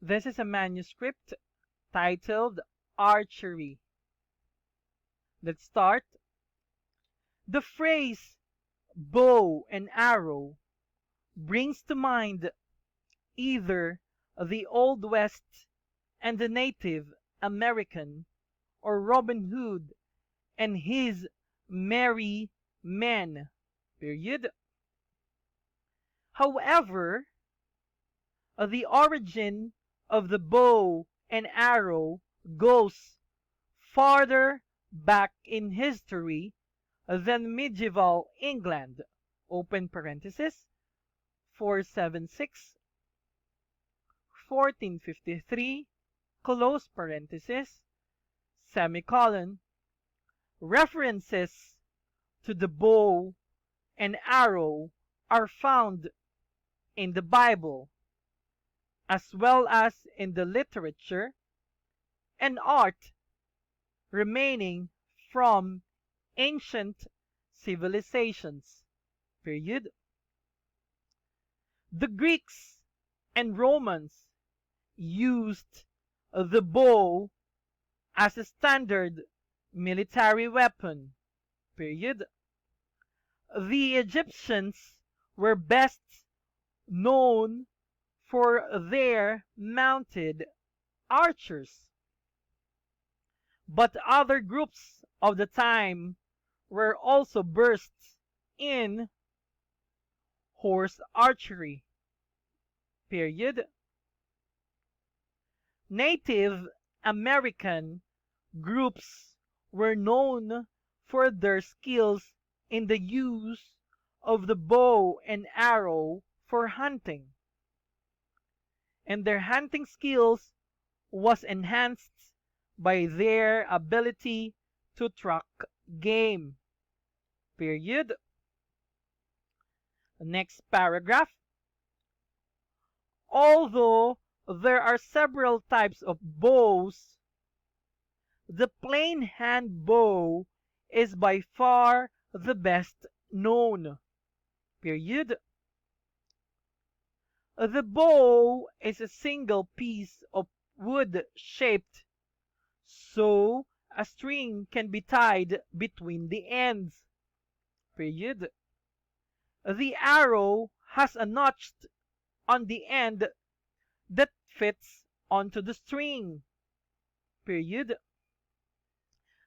This is a manuscript titled Archery. Let's start. The phrase bow and arrow brings to mind either the Old West and the Native American, or Robin Hood and his merry men. Period. However, the origin of the bow and arrow goes farther back in history than medieval England, open parenthesis, 476, 1453, close parenthesis, semicolon. References to the bow and arrow are found in the Bible, as well as in the literature and art remaining from ancient civilizations. Period. The Greeks and Romans used the bow as a standard military weapon. Period. The Egyptians were best known for their mounted archers, but other groups of the time were also versed in horse archery. Period. Native American groups were known for their skills in the use of the bow and arrow for hunting, and their hunting skills was enhanced by their ability to track game. Period. Next paragraph. Although there are several types of bows, the plain hand bow is by far the best known. Period. The bow is a single piece of wood shaped so a string can be tied between the ends. Period. The arrow has a notch on the end that fits onto the string. Period.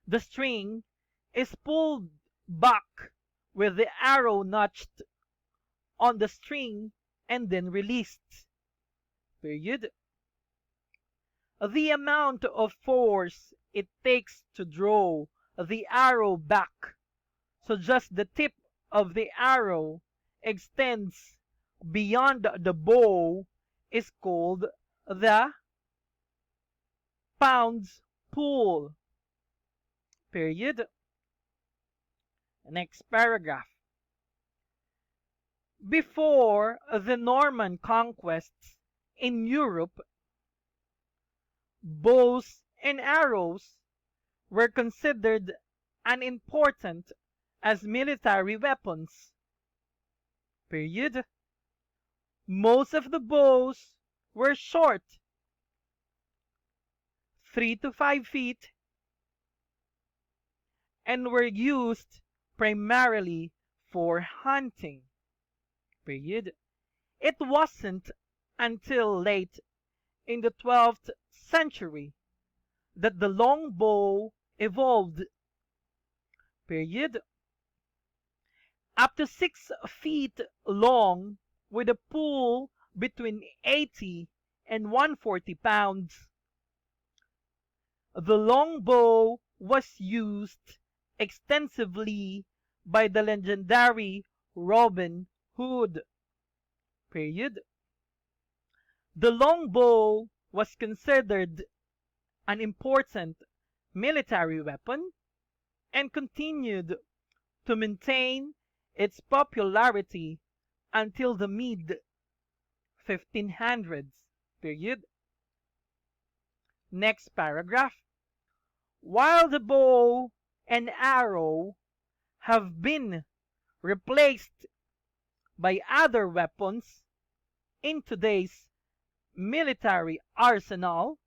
The string is pulled back with the arrow notched on the string and then released. Period. The amount of force it takes to draw the arrow back so just the tip of the arrow extends beyond the bow is called the pounds pull. Period. Next paragraph. Before the Norman conquests in Europe, bows and arrows were considered unimportant as military weapons. Period. Most of the bows were short, 3 to 5 feet, and were used primarily for hunting. Period. It wasn't until late in the 12th century that the long bow evolved. Period. Up to 6 feet long with a pull between 80 and 140 pounds. The long bow was used extensively by the legendary Robin Hood. Period. The long bow was considered an important military weapon and continued to maintain its popularity until the mid 1500s. Period. Next paragraph. While the bow and arrow have been replaced by other weapons in today's military arsenal,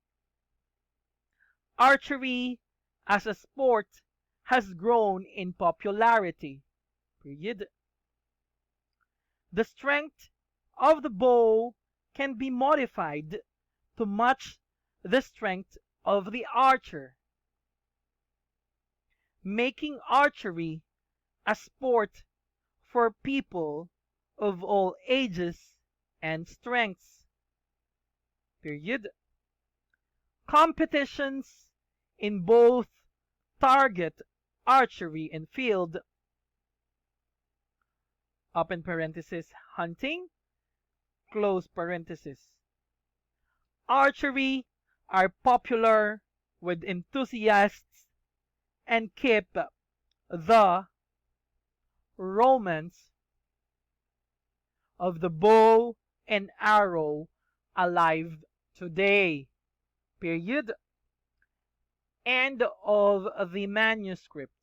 archery as a sport has grown in popularity. Period. The strength of the bow can be modified to match the strength of the archer, making archery a sport for people of all ages and strengths. Period. Competitions in both target archery and field open parenthesis hunting close parenthesis archery are popular with enthusiasts and keep the romance of the bow and arrow alive today. Period. End of the manuscript.